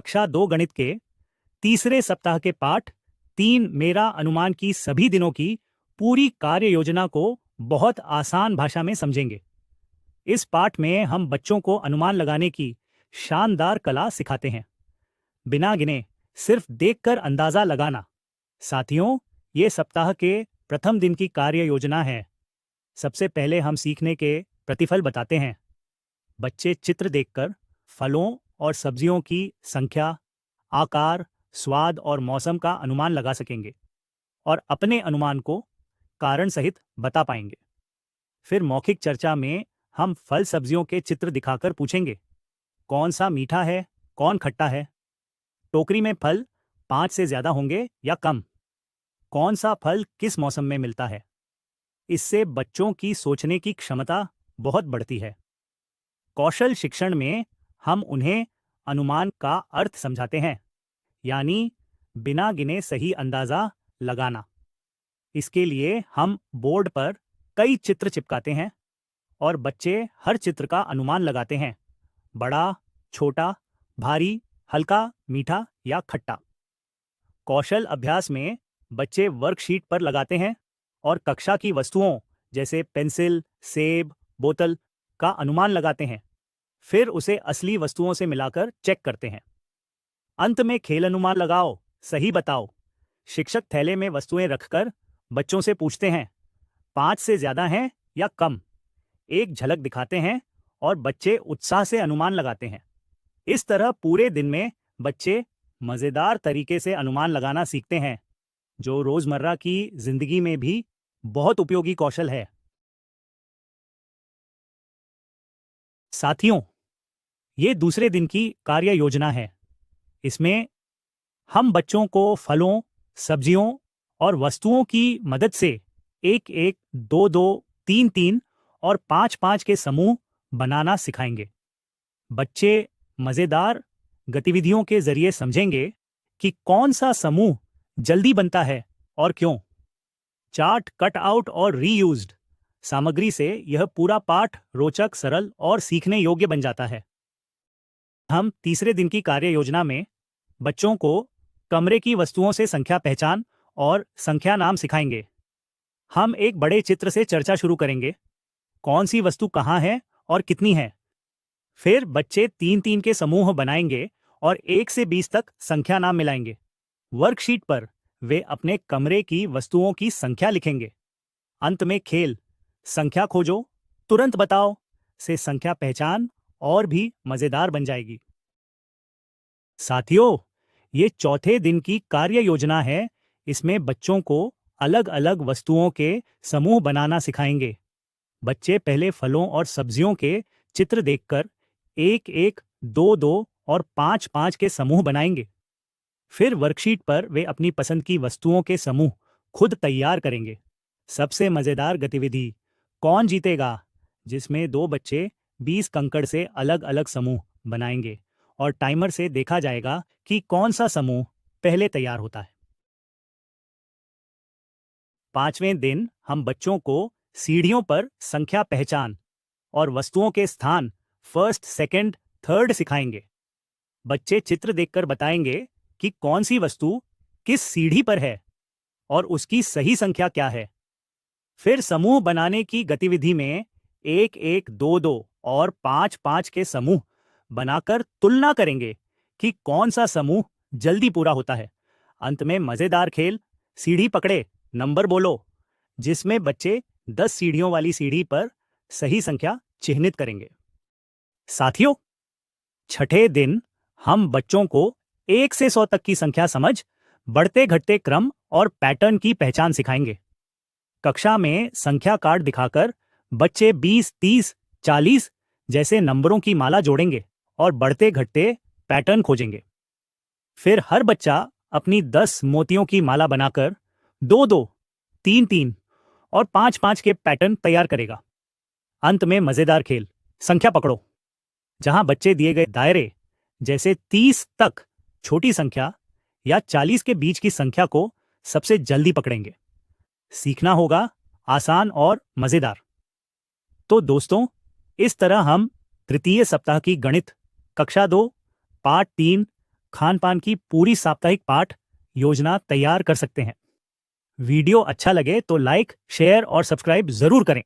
कक्षा 2 गणित के तीसरे सप्ताह के पाठ 3 मेरा अनुमान की सभी दिनों की पूरी कार्य योजना को बहुत आसान भाषा में समझेंगे। इस पाठ में हम बच्चों को अनुमान लगाने की शानदार कला सिखाते हैं, बिना गिने सिर्फ देखकर अंदाजा लगाना। साथियों, ये सप्ताह के प्रथम दिन की कार्य योजना है। सबसे पहले हम सीखने के प्रतिफल बताते हैं। बच्चे चित्र देखकर फलों और सब्जियों की संख्या, आकार, स्वाद और मौसम का अनुमान लगा सकेंगे और अपने अनुमान को कारण सहित बता पाएंगे। फिर मौखिक चर्चा में हम फल सब्जियों के चित्र दिखाकर पूछेंगे, कौन सा मीठा है, कौन खट्टा है, टोकरी में फल 5 से ज्यादा होंगे या कम, कौन सा फल किस मौसम में मिलता है। इससे बच्चों की सोचने की क्षमता बहुत बढ़ती है। कौशल शिक्षण में हम उन्हें अनुमान का अर्थ समझाते हैं, यानी बिना गिने सही अंदाजा लगाना। इसके लिए हम बोर्ड पर कई चित्र चिपकाते हैं और बच्चे हर चित्र का अनुमान लगाते हैं, बड़ा, छोटा, भारी, हल्का, मीठा या खट्टा। कौशल अभ्यास में बच्चे वर्कशीट पर लगाते हैं और कक्षा की वस्तुओं जैसे पेंसिल, सेब, बोतल का अनुमान लगाते हैं। फिर उसे असली वस्तुओं से मिलाकर चेक करते हैं। अंत में खेल अनुमान लगाओ, सही बताओ। शिक्षक थैले में वस्तुएं रखकर बच्चों से पूछते हैं, 5 से ज्यादा हैं या कम। एक झलक दिखाते हैं और बच्चे उत्साह से अनुमान लगाते हैं। इस तरह पूरे दिन में बच्चे मजेदार तरीके से अनुमान लगाना सीखते हैं, जो रोजमर्रा की जिंदगी में भी बहुत उपयोगी कौशल है। साथियों, ये दूसरे दिन की कार्य योजना है। इसमें हम बच्चों को फलों, सब्जियों और वस्तुओं की मदद से 1-1, 2-2, 3-3 और 5-5 के समूह बनाना सिखाएंगे। बच्चे मजेदार गतिविधियों के जरिए समझेंगे कि कौन सा समूह जल्दी बनता है और क्यों। चार्ट, कटआउट और रीयूज्ड सामग्री से यह पूरा पाठ रोचक, सरल और सीखने योग्य बन जाता है। हम तीसरे दिन की कार्य योजना में बच्चों को कमरे की वस्तुओं से संख्या पहचान और संख्या नाम सिखाएंगे। हम एक बड़े चित्र से चर्चा शुरू करेंगे, कौन सी वस्तु कहाँ है और कितनी है। फिर बच्चे 3-3 के समूह बनाएंगे और 1 से 20 तक संख्या नाम मिलाएंगे। वर्कशीट पर वे अपने कमरे की वस्तुओं की संख्या लिखेंगे। अंत में खेल, संख्या खोजो, तुरंत बताओ से संख्या पहचान और भी मजेदार बन जाएगी। साथियों, ये चौथे दिन की कार्य योजना है। इसमें बच्चों को अलग अलग वस्तुओं के समूह बनाना सिखाएंगे। बच्चे पहले फलों और सब्जियों के चित्र देखकर 1-1, 2-2 और 5-5 के समूह बनाएंगे। फिर वर्कशीट पर वे अपनी पसंद की वस्तुओं के समूह खुद तैयार करेंगे। सबसे मजेदार गतिविधि कौन जीतेगा, जिसमें 2 बच्चे 20 कंकड़ से अलग अलग समूह बनाएंगे और टाइमर से देखा जाएगा कि कौन सा समूह पहले तैयार होता है। 5वें दिन हम बच्चों को सीढ़ियों पर संख्या पहचान और वस्तुओं के स्थान फर्स्ट, सेकंड, थर्ड सिखाएंगे। बच्चे चित्र देखकर बताएंगे कि कौन सी वस्तु किस सीढ़ी पर है और उसकी सही संख्या क्या है। फिर समूह बनाने की गतिविधि में 1-1, 2-2 और 5-5 के समूह बनाकर तुलना करेंगे कि कौन सा समूह जल्दी पूरा होता है। अंत में मजेदार खेल, सीढ़ी पकड़े, नंबर बोलो, जिसमें बच्चे 10 सीढ़ियों वाली सीढ़ी पर सही संख्या चिह्नित करेंगे। साथियों, छठे दिन हम बच्चों को 1 से 100 तक की संख्या समझ, बढ़ते घटते क्रम और पैटर्न की पहचान सिखाएंगे। कक्षा में संख्या कार्ड दिखाकर बच्चे 20, 30, 40 जैसे नंबरों की माला जोड़ेंगे और बढ़ते घटते पैटर्न खोजेंगे। फिर हर बच्चा अपनी 10 मोतियों की माला बनाकर 2-2, 3-3 और 5-5 के पैटर्न तैयार करेगा। अंत में मजेदार खेल, संख्या पकड़ो, जहां बच्चे दिए गए दायरे जैसे 30 तक छोटी संख्या या 40 के बीच की संख्या को सबसे जल्दी पकड़ेंगे। सीखना होगा आसान और मजेदार। तो दोस्तों, इस तरह हम तृतीय सप्ताह की गणित कक्षा 2 पाठ 3 खान पान की पूरी साप्ताहिक पाठ योजना तैयार कर सकते हैं। वीडियो अच्छा लगे तो लाइक, शेयर और सब्सक्राइब जरूर करें।